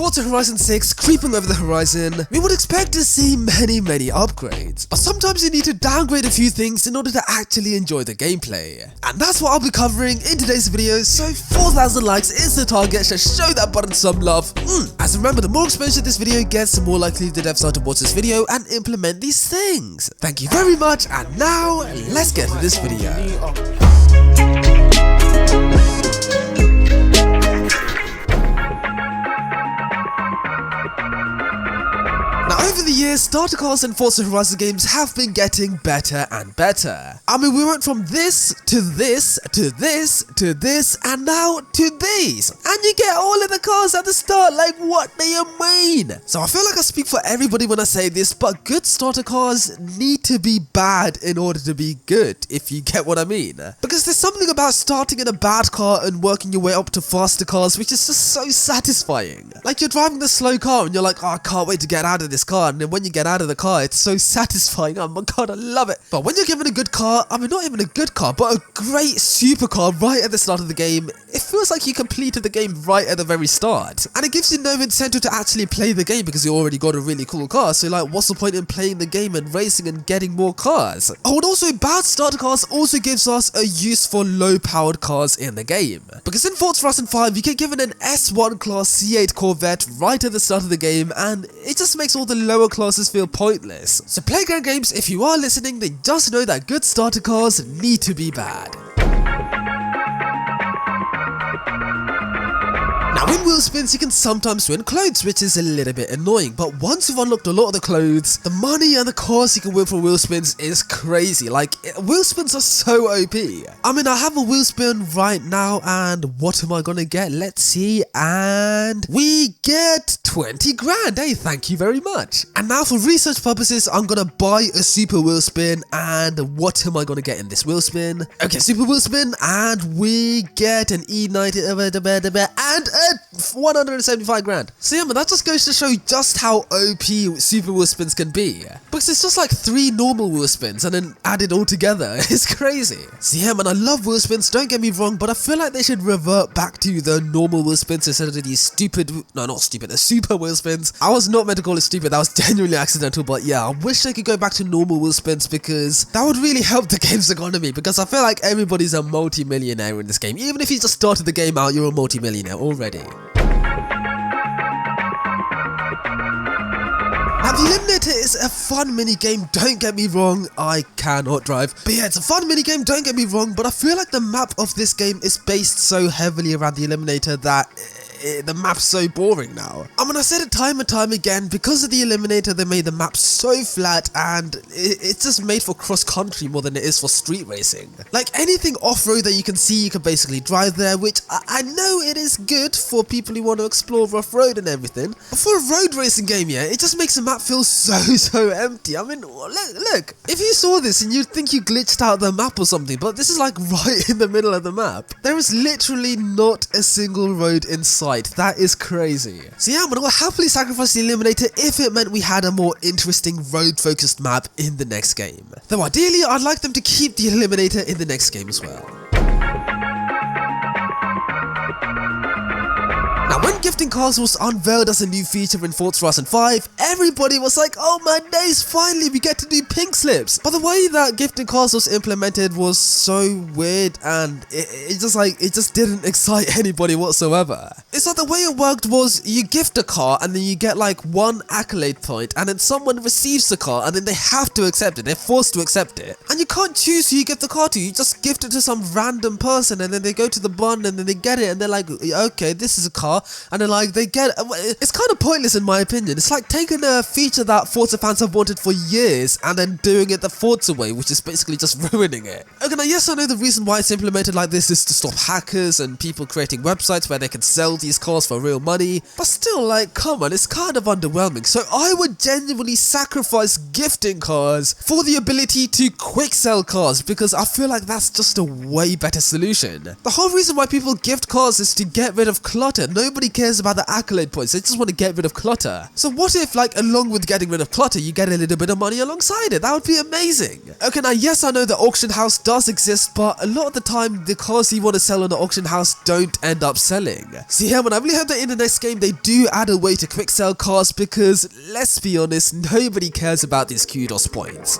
Forza Horizon 6 creeping over the horizon, we would expect to see many upgrades, but sometimes you need to downgrade a few things in order to actually enjoy the gameplay. And that's what I'll be covering in today's video, so 4,000 likes is the target, so show that button some love. As remember, the more exposure this video gets, the more likely the devs are to watch this video and implement these things. Thank you very much, and now, let's get to this video. Now, over the years, starter cars in Forza Horizon games have been getting better and better. I mean, we went from this, to this, to this, to this, and now to these. And you get all of the cars at the start, like what do you mean? So I feel like I speak for everybody when I say this, but good starter cars need to be bad in order to be good, if you get what I mean. Because there's something about starting in a bad car and working your way up to faster cars, which is just so satisfying. Like you're driving the slow car and you're like, oh, I can't wait to get out of this car, and then when you get out of the car, it's so satisfying. Oh my god, I love it. But when you're given a good car, I mean not even a good car, but a great supercar right at the start of the game, it feels like you completed the game right at the very start. And it gives you no incentive to actually play the game because you already got a really cool car, so like what's the point in playing the game and racing and getting more cars? Oh, and also bad starter cars also gives us a use for low powered cars in the game. Because in Forza Horizon 5 you get given an S1 class C8 Corvette right at the start of the game, and it just makes all the lower classes feel pointless. So playground games, if you are listening, then just know that good starter cars need to be bad. Now in Wheelspins you can sometimes win clothes, which is a little bit annoying, but once you've unlocked a lot of the clothes, the money and the cars you can win from Wheelspins is crazy. Like, Wheelspins are so OP. I mean, I have a Wheelspin right now, and what am I gonna get? Let's see, and we get 20 grand, hey, thank you very much. And now for research purposes, I'm gonna buy a super Wheelspin, and what am I gonna get in this Wheelspin? Okay, super Wheelspin, and we get an E90 and a 175 grand. So yeah man, that just goes to show just how OP super Wheelspins can be. Because it's just like 3 normal Wheelspins and then added all together. It's crazy. So yeah man, I love Wheelspins, don't get me wrong, but I feel like they should revert back to the normal Wheelspins instead of these stupid, no not stupid, the super Wheelspins. I was not meant to call it stupid, that was genuinely accidental, but yeah, I wish they could go back to normal Wheelspins because that would really help the game's economy, because I feel like everybody's a multi-millionaire in this game. Even if you just started the game out, you're a multi-millionaire already. Now the Eliminator is a fun mini game, don't get me wrong, I cannot drive. But yeah, it's a fun mini game, don't get me wrong, but I feel like the map of this game is based so heavily around the Eliminator that the map's so boring now. I mean, I said it time and time again, because of the Eliminator they made the map so flat, and it's just made for cross-country more than it is for street racing. Like anything off-road that you can see, you can basically drive there, which I know it is good for people who want to explore off-road and everything, but for a road racing game, yeah, it just makes the map feel so empty. I mean, look, if you saw this and you'd think you glitched out the map or something, but this is like right in the middle of the map. There is literally not a single road in sight. That is crazy. So yeah, I'm gonna happily sacrifice the Eliminator if it meant we had a more interesting road-focused map in the next game. Though ideally, I'd like them to keep the Eliminator in the next game as well. Now when gifting cars was unveiled as a new feature in Forza Horizon 5, everybody was like, oh my days, finally we get to do pink slips. But the way that gifting cars was implemented was so weird, and it just didn't excite anybody whatsoever. It's like the way it worked was you gift a car and then you get like 1 accolade point, and then someone receives the car and then they have to accept it, they're forced to accept it. And you can't choose who you give the car to, you just gift it to some random person and then they go to the button and then they get it and they're like, okay, this is a car. And then like they get, it's kind of pointless in my opinion. It's like taking a feature that Forza fans have wanted for years and then doing it the Forza way, which is basically just ruining it. Okay, now yes, I know the reason why it's implemented like this is to stop hackers and people creating websites where they can sell these cars for real money, but still, like, come on, it's kind of underwhelming. So I would genuinely sacrifice gifting cars for the ability to quick sell cars, because I feel like that's just a way better solution. The whole reason why people gift cars is to get rid of clutter. Nobody nobody cares about the accolade points, they just want to get rid of clutter. So what if, like, along with getting rid of clutter, you get a little bit of money alongside it? That would be amazing. Okay, now yes, I know the auction house does exist, but a lot of the time, the cars you want to sell on the auction house don't end up selling. See here, man, I really hope that in the next game, they do add a way to quick sell cars, because let's be honest, nobody cares about these kudos points.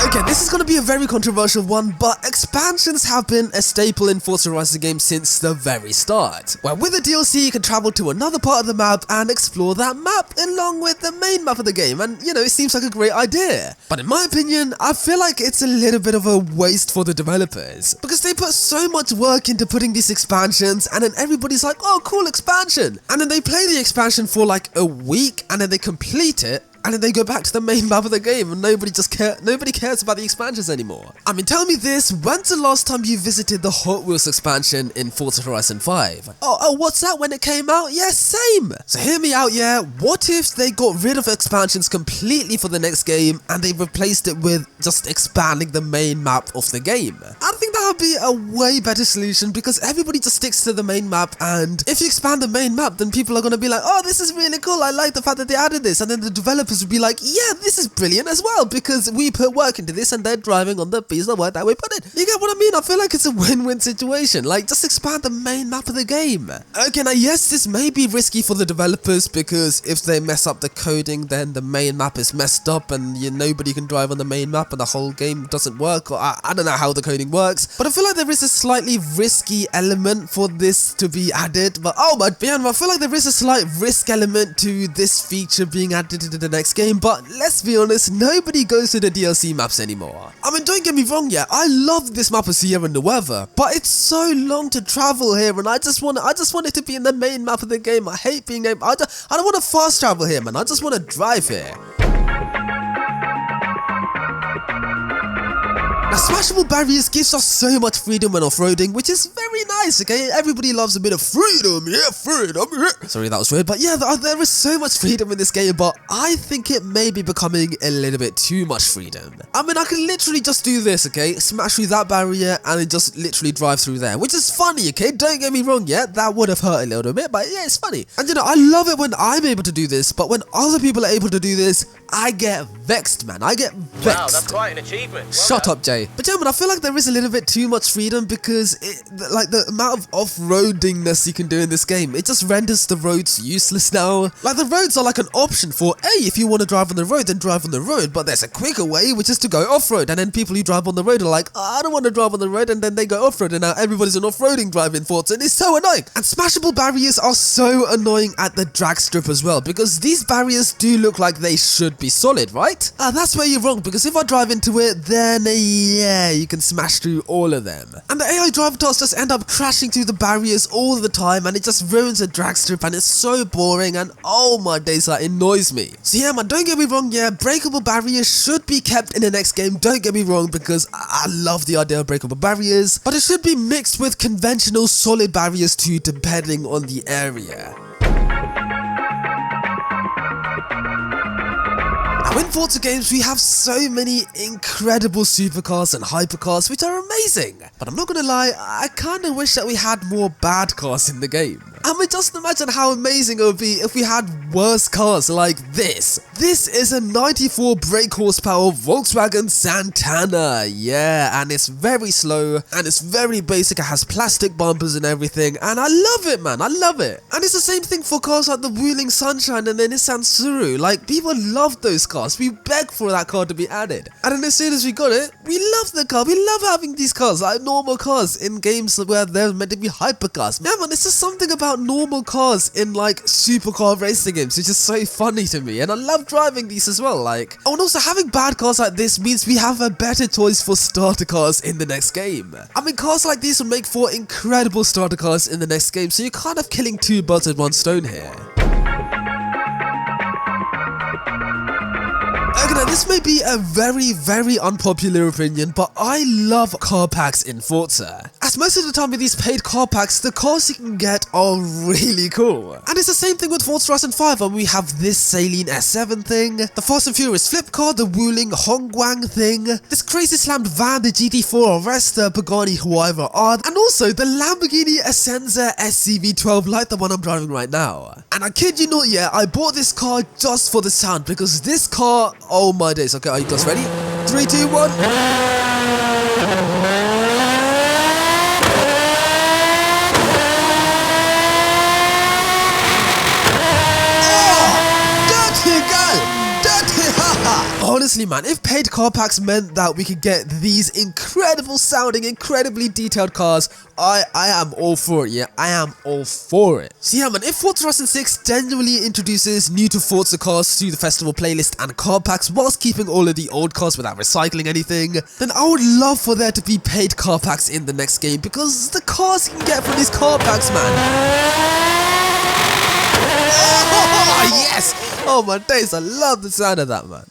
Okay, this is going to be a very controversial one, but expansions have been a staple in Forza Horizon games since the very start. Where with a DLC, you can travel to another part of the map and explore that map along with the main map of the game, and you know, it seems like a great idea. But in my opinion, I feel like it's a little bit of a waste for the developers, because they put so much work into putting these expansions, and then everybody's like, oh, cool expansion, and then they play the expansion for like a week, and then they complete it, and then they go back to the main map of the game and nobody cares about the expansions anymore. I mean, tell me this, when's the last time you visited the Hot Wheels expansion in Forza Horizon 5? Oh, what's that, when it came out? Yeah, same! So hear me out, yeah, what if they got rid of expansions completely for the next game and they replaced it with just expanding the main map of the game? I think that would be a way better solution, because everybody just sticks to the main map, and if you expand the main map, then people are going to be like, oh, this is really cool, I like the fact that they added this, and then the developers would be like, yeah, this is brilliant as well, because we put work into this and they're driving on the piece of work that we put in. You get what I mean? I feel like it's a win-win situation. Like, just expand the main map of the game. Okay, now yes, this may be risky for the developers, because if they mess up the coding, then the main map is messed up and nobody can drive on the main map and the whole game doesn't work, or I don't know how the coding works, but I feel like there is a slightly risky element for this to be added. But oh my man, I feel like there is a slight risk element to this feature being added into the next game, but let's be honest, nobody goes to the DLC maps anymore. I mean, don't get me wrong, yeah, I love this map of Sierra and the weather, but it's so long to travel here, and I just want it to be in the main map of the game. I hate being able, I don't want to fast travel here, man. I just want to drive here. Now, Smashable Barriers gives us so much freedom when off-roading, which is very nice, okay? Everybody loves a bit of freedom, yeah, freedom, yeah. Sorry, that was weird, but yeah, there is so much freedom in this game, but I think it may be becoming a little bit too much freedom. I mean, I can literally just do this, okay? Smash through that barrier and then just literally drive through there, which is funny, okay? Don't get me wrong, yeah? That would have hurt a little bit, but yeah, it's funny. And you know, I love it when I'm able to do this, but when other people are able to do this, I get vexed, man. I get vexed. Wow, that's quite an achievement. Well Shut up, Jay. But yeah, man, I feel like there is a little bit too much freedom, because like the amount of off-roadingness you can do in this game, it just renders the roads useless now. Like, the roads are like an option for, hey, if you want to drive on the road, then drive on the road, but there's a quicker way, which is to go off-road, and then people who drive on the road are like, oh, I don't want to drive on the road, and then they go off-road, and now everybody's an off-roading drive in Forza, and it's so annoying. And Smashable Barriers are so annoying at the drag strip as well, because these barriers do look like they should be solid, right? That's where you're wrong, because if I drive into it, then yeah, you can smash through all of them. And the AI driver tasks just end up crashing through the barriers all the time, and it just ruins the drag strip, and it's so boring, and oh my days, that annoys me. So yeah, man, don't get me wrong, yeah, breakable barriers should be kept in the next game, don't get me wrong, because I love the idea of breakable barriers, but it should be mixed with conventional solid barriers too, depending on the area. Now, in Forza games, we have so many incredible supercars and hypercars, which are amazing. But I'm not gonna lie, I kinda wish that we had more bad cars in the game. I mean, just imagine how amazing it would be if we had worse cars like this. This is a 94 brake horsepower Volkswagen Santana. Yeah, and it's very slow, and it's very basic. It has plastic bumpers and everything, and I love it, man. I love it. And it's the same thing for cars like the Wheeling Sunshine and the Nissan Tsuru. Like, people love those cars. We beg for that car to be added. And then as soon as we got it, we love the car. We love having these cars, like normal cars, in games where they're meant to be hypercars. Yeah, man, it's just something about normal cars in like supercar racing games, which is so funny to me, and I love driving these as well. Like, oh, and also having bad cars like this means we have a better choice for starter cars in the next game. I mean, cars like these will make for incredible starter cars in the next game, so you're kind of killing two birds with one stone here. Okay, now this may be a very, very unpopular opinion, but I love car packs in Forza. As as most of the time with these paid car packs, the cars you can get are really cool. And it's the same thing with Forza Horizon 5, when we have this Saline S7 thing, the Fast and Furious flip car, the Wuling Hongguang thing, this crazy slammed van, the GT4 RS, the Pagani Huayra R, and also the Lamborghini Essenza SCV12 like the one I'm driving right now. And I kid you not, yeah, I bought this car just for the sound, because this car, oh my days. Okay, are you guys ready? 3, 2, 1. Honestly man, if paid car packs meant that we could get these incredible sounding, incredibly detailed cars, I am all for it, yeah, I am all for it. So yeah man, if Forza Horizon 6 genuinely introduces new to Forza cars to the festival playlist and car packs whilst keeping all of the old cars without recycling anything, then I would love for there to be paid car packs in the next game, because the cars you can get from these car packs, man. Oh yes! Oh my days, I love the sound of that, man.